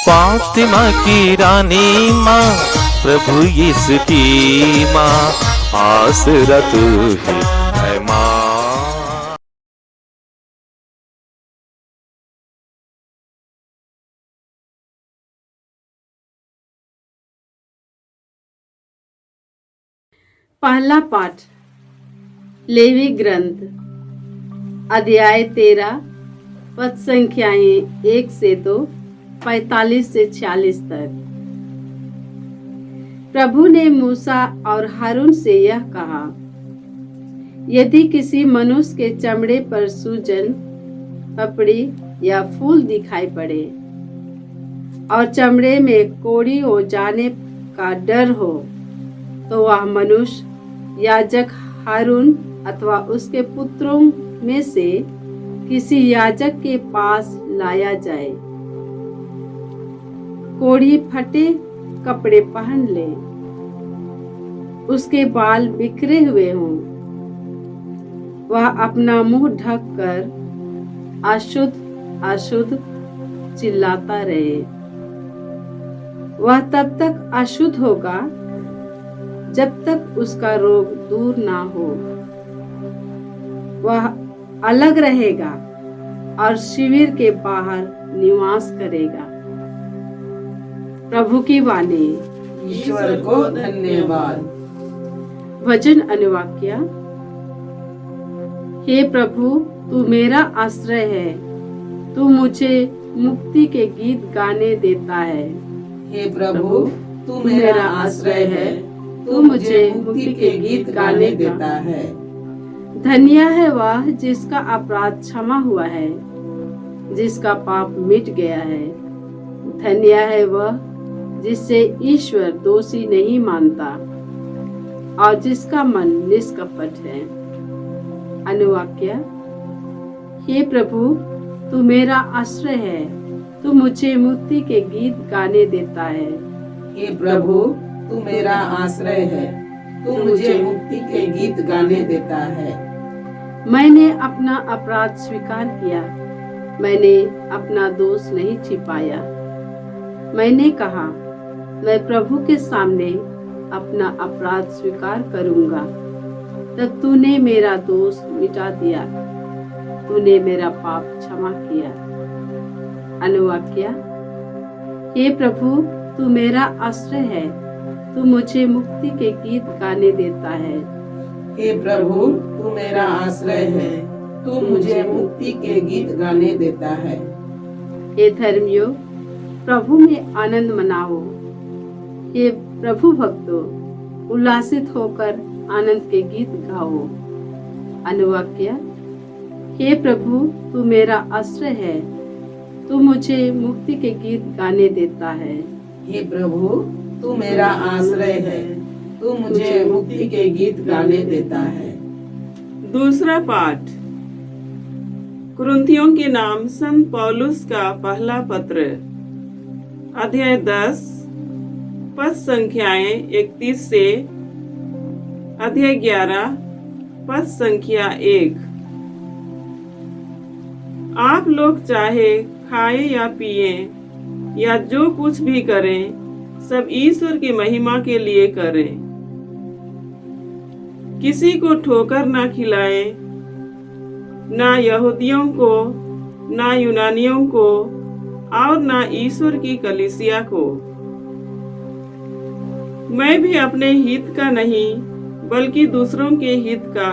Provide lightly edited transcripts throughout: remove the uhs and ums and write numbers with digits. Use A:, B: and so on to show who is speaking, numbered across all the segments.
A: फातिमा की रानी माँ, प्रभु यीशु की माँ, आसरा तू ही है माँ।
B: पहला पाठ लेवी ग्रंथ अध्याय 13 पद संख्याएं 1 से 2, 45 से 46 तक। प्रभु ने मूसा और हारून से यह कहा, यदि किसी मनुष्य के चमड़े पर सूजन, पपड़ी या फूल दिखाई पड़े और चमड़े में कोड़ी हो जाने का डर हो, तो वह मनुष्य याजक हारून अथवा उसके पुत्रों में से किसी याजक के पास लाया जाए। कोढ़ी फटे कपड़े पहन ले, उसके बाल बिखरे हुए हों, वह अपना मुंह ढक कर अशुद्ध अशुद्ध चिल्लाता रहे। वह तब तक अशुद्ध होगा जब तक उसका रोग दूर ना हो। वह अलग रहेगा और शिविर के बाहर निवास करेगा। प्रभु की वाणी।
C: ईश्वर को धन्यवाद।
B: वचन अनुवाक्य। हे प्रभु, तू मेरा आश्रय है, तू मुझे मुक्ति के गीत गाने देता है।
C: हे प्रभु, तू मेरा आश्रय है, तू मुझे मुक्ति के गीत गाने देता है।
B: धन्य है वह जिसका अपराध क्षमा हुआ है, जिसका पाप मिट गया है। धन्य है वह जिससे ईश्वर दोषी नहीं मानता और जिसका मन निष्कपट है। अनुवाक्य। हे प्रभु, तू मेरा आश्रय है, तू मुझे मुक्ति के गीत गाने देता है।
C: हे प्रभु, तू मेरा आश्रय है, तू मुझे मुक्ति के गीत गाने देता है।
B: मैंने अपना अपराध स्वीकार किया, मैंने अपना दोष नहीं छिपाया। मैंने कहा, मैं प्रभु के सामने अपना अपराध स्वीकार करूंगा। तब तूने मेरा दोष मिटा दिया, तूने मेरा पाप क्षमा किया। अनुवाक्य। हे प्रभु, तू मेरा आश्रय है, तू मुझे मुक्ति के गीत गाने देता है।
C: हे प्रभु, तू मेरा आश्रय है, तू मुझे मुक्ति के गीत गाने देता है।
B: हे धर्मियों, प्रभु में आनंद मनाओ। हे प्रभु भक्तों, उल्लासित होकर आनंद के गीत गाओ। अनुवाक्य। हे प्रभु, तू मेरा आश्रय है, तू मुझे मुक्ति के गीत गाने देता है।
C: हे प्रभु, तू मेरा आश्रय है, तू मुझे मुक्ति के गीत गाने देता है।
D: दूसरा पाठ कुरिन्थियों के नाम संत पौलुस का पहला पत्र अध्याय 10 पद संख्याएं 31 से अध्याय 11 पद संख्या 1। आप लोग चाहे खाए या पिए या जो कुछ भी करें, सब ईश्वर की महिमा के लिए करें। किसी को ठोकर ना खिलाएं, ना यहूदियों को, ना यूनानियों को और ना ईश्वर की कलीसिया को। मैं भी अपने हित का नहीं बल्कि दूसरों के हित का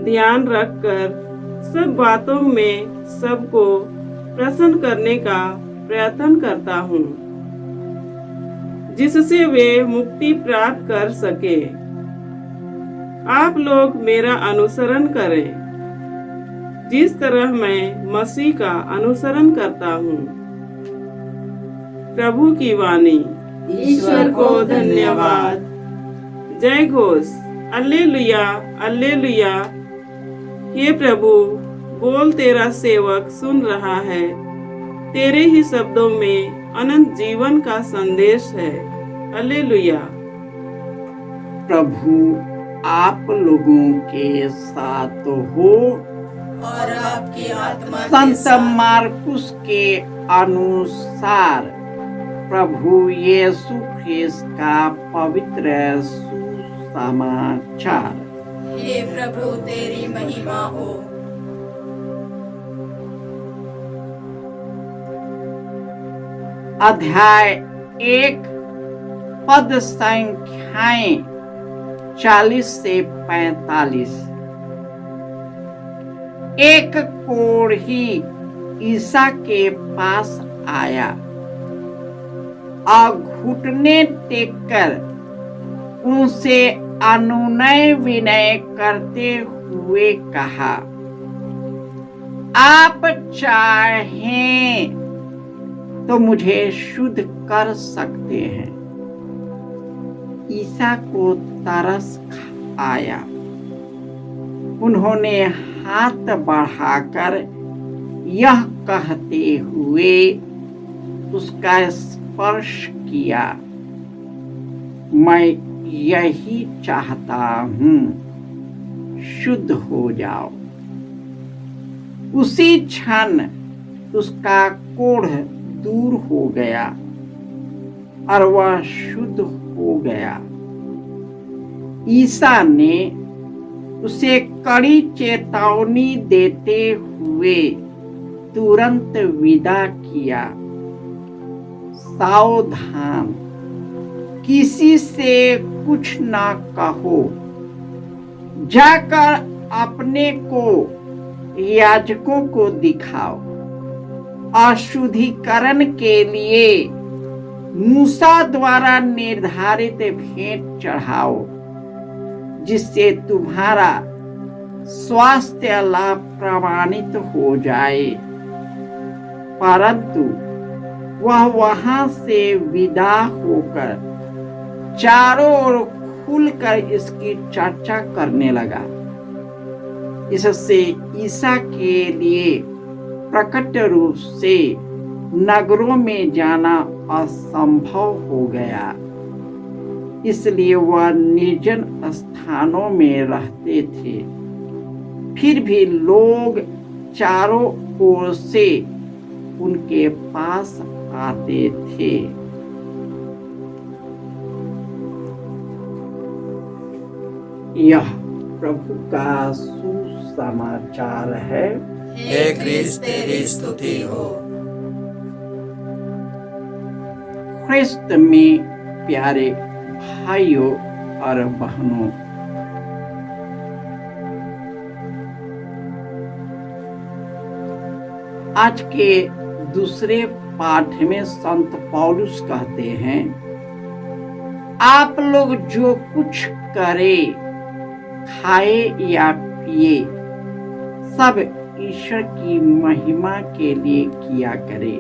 D: ध्यान रखकर सब बातों में सबको प्रसन्न करने का प्रयत्न करता हूँ, जिससे वे मुक्ति प्राप्त कर सके। आप लोग मेरा अनुसरण करें, जिस तरह मैं मसीह का अनुसरण करता हूँ। प्रभु की वाणी।
C: ईश्वर को धन्यवाद।
D: जय घोष। Alleluia, alleluia. हे प्रभु, बोल, तेरा सेवक सुन रहा है। तेरे ही शब्दों में अनंत जीवन का संदेश है। अल्लेलुया।
E: प्रभु आप लोगों के साथ हो
C: और आपकी आत्मा
E: संत मार्कुस के अनुसार प्रभु यीशु ख्रिस्त का पवित्र सुसमाचार।
F: हे प्रभु तेरी महिमा हो।
E: अध्याय 1 पद संख्याएं 40 से 45। एक कोढ़ी ईसा के पास आया और घुटने टेककर उनसे अनुनय विनय करते हुए कहा, आप चाहें तो मुझे शुद्ध कर सकते हैं। ईसा को तरस आया। उन्होंने हाथ बढ़ाकर यह कहते हुए उसका स्पर्श किया, मैं यही चाहता हूं, शुद्ध हो जाओ। उसी क्षण उसका कोढ़ दूर हो गया और वह शुद्ध हो गया। ईसा ने उसे कड़ी चेतावनी देते हुए तुरंत विदा किया, सावधान, किसी से कुछ ना कहो, जाकर अपने को याजकों को दिखाओ, अशुद्धिकरण के लिए मूसा द्वारा निर्धारित भेंट चढ़ाओ, जिससे तुम्हारा स्वास्थ्य लाभ प्रमाणित हो जाए। परंतु वह वहां से विदा होकर चारों ओर खुलकर इसकी चर्चा करने लगा। इससे ईसा के लिए प्रकट रूप से नगरों में जाना असंभव हो गया, इसलिए वह निर्जन स्थानों में रहते थे। फिर भी लोग चारों ओर से उनके पास आते थे। यह प्रभु का सुसमाचार है।
F: हे क्रिस्त तेरी स्तुति हो।
E: ख्रिस्त में प्यारे भाइयों और बहनों, आज के दूसरे पाठ में संत पौलुस कहते हैं, आप लोग जो कुछ करे, खाए या पिए, सब ईश्वर की महिमा के लिए किया करे।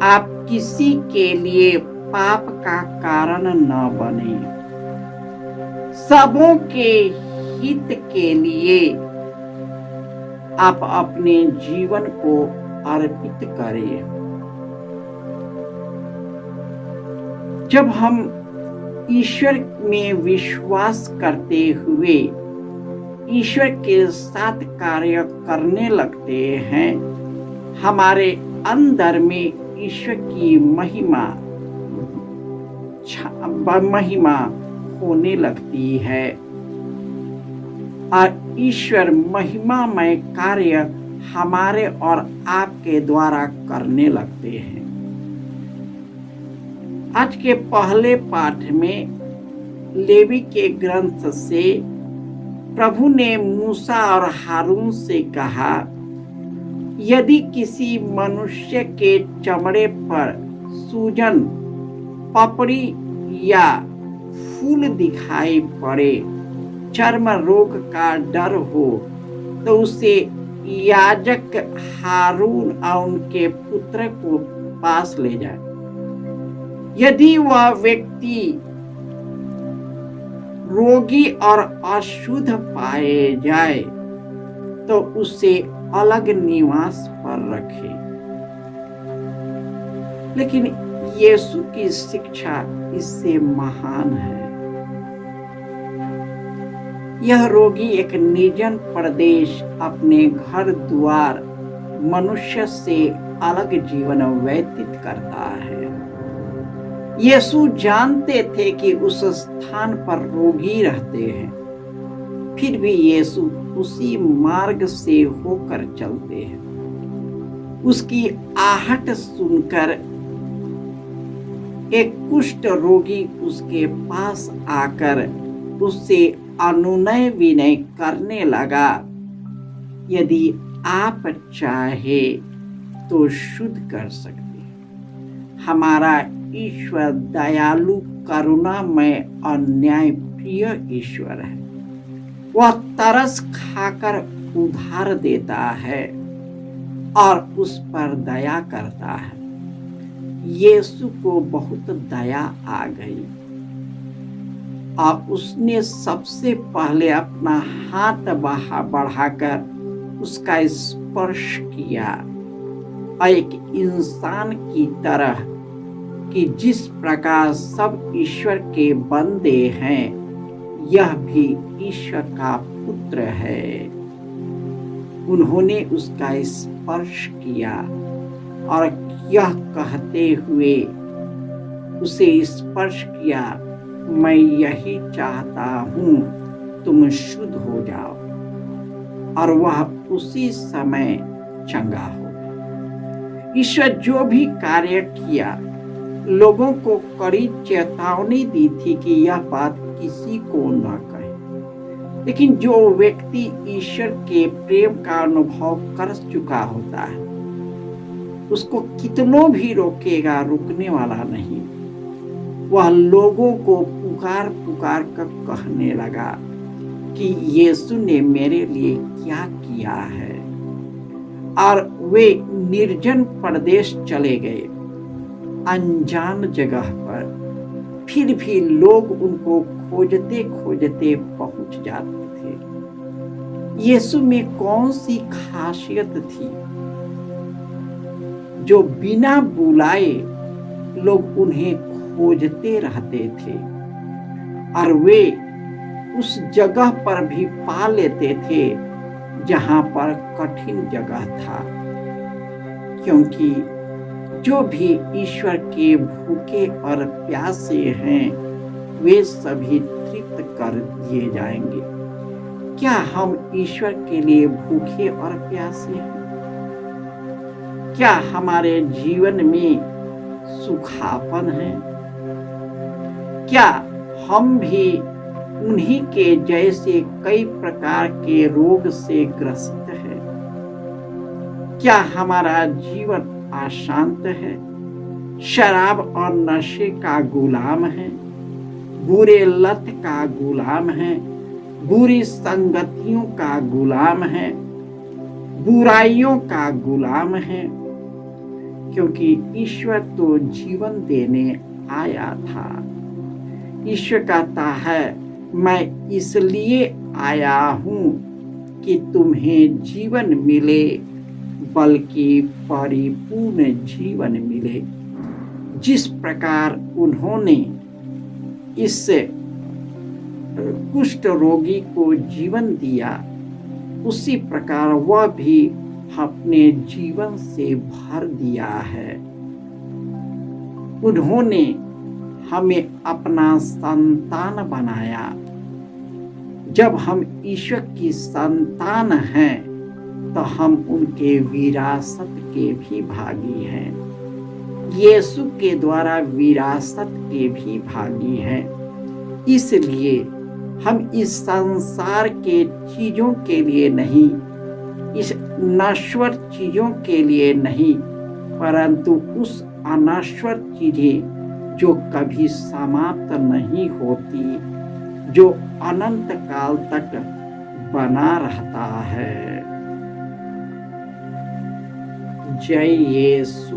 E: आप किसी के लिए पाप का कारण न बने, सबों के हित के लिए आप अपने जीवन को अर्पित करें। जब हम ईश्वर में विश्वास करते हुए ईश्वर के साथ कार्य करने लगते हैं, हमारे अंदर में ईश्वर की महिमा होने लगती है और ईश्वर महिमामय कार्य हमारे और आपके द्वारा करने लगते हैं। आज के पहले पाठ में लेवी के ग्रंथ से प्रभु ने मूसा और हारून से कहा, यदि किसी मनुष्य के चमड़े पर सूजन, पपड़ी या फूल दिखाई पड़े, चर्म रोग का डर हो, तो उसे याजक हारून और उनके पुत्र को पास ले जाए। यदि वह व्यक्ति रोगी और अशुद्ध पाए जाए तो उसे अलग निवास पर रखे। लेकिन यीशु की शिक्षा इससे महान है। यह रोगी एक निर्जन प्रदेश अपने घर द्वार मनुष्य से अलग जीवन व्यतीत करता है। यीशु जानते थे कि उस स्थान पर रोगी रहते हैं, फिर भी यीशु उसी मार्ग से होकर चलते हैं। उसकी आहट सुनकर एक कुष्ठ रोगी उसके पास आकर उससे अनुनय विनय करने लगा, यदि आप चाहे तो शुद्ध कर सकते हैं। हमारा ईश्वर दयालु, करुणामय और न्यायप्रिय ईश्वर है। वह तरस खाकर उधार देता है और उस पर दया करता है। यीशु को बहुत दया आ गई और उसने सबसे पहले अपना हाथ बढ़ाकर उसका स्पर्श किया और एक इंसान की तरह कि जिस प्रकार सब ईश्वर के बंदे हैं, यह भी ईश्वर का पुत्र है। उन्होंने उसका स्पर्श किया और यह कहते हुए उसे स्पर्श किया, मैं यही चाहता हूँ, तुम शुद्ध हो जाओ। और वह उसी समय चंगा हो गया। ईश्वर जो भी कार्य किया, लोगों को कड़ी चेतावनी दी थी कि यह बात किसी को न कहे। लेकिन जो व्यक्ति ईश्वर के प्रेम का अनुभव कर चुका होता है, उसको कितनों भी रोकेगा, रुकने वाला नहीं। वह लोगों को पुकार पुकार कर कहने लगा कि यीशु ने मेरे लिए क्या किया है। और वे निर्जन प्रदेश चले गए, अनजान जगह पर। फिर भी लोग उनको खोजते खोजते पहुंच जाते थे। यीशु में कौन सी खासियत थी जो बिना बुलाए लोग उन्हें खोजते रहते थे और वे उस जगह पर भी पा लेते थे जहां पर कठिन जगह था। क्योंकि जो भी ईश्वर के भूखे और प्यासे हैं, वे सभी तृप्त कर दिए जाएंगे। क्या हम ईश्वर के लिए भूखे और प्यासे हैं? क्या हमारे जीवन में सुखापन है? क्या हम भी उन्हीं के जैसे कई प्रकार के रोग से ग्रसित है? क्या हमारा जीवन अशांत है, शराब और नशे का गुलाम है, बुरे लत का गुलाम है, बुरी संगतियों का गुलाम है, बुराइयों का गुलाम है? क्योंकि ईश्वर तो जीवन देने आया था। ईश्वर कहता है, मैं इसलिए आया हूं कि तुम्हें जीवन मिले, बल्कि परिपूर्ण जीवन मिले। जिस प्रकार उन्होंने इस कुष्ठ रोगी को जीवन दिया, उसी प्रकार वह भी अपने जीवन से भर दिया है। उन्होंने हमें अपना संतान बनाया। जब हम ईश्वर की संतान हैं, तो हम उनके विरासत के भी भागी हैं। यीशु के द्वारा विरासत के भी भागी हैं। इसलिए हम इस संसार के चीजों के लिए नहीं, इस नश्वर चीजों के लिए नहीं, परंतु उस अनश्वर चीजें जो कभी समाप्त नहीं होती, जो अनंत काल तक बना रहता है। जय यीशु।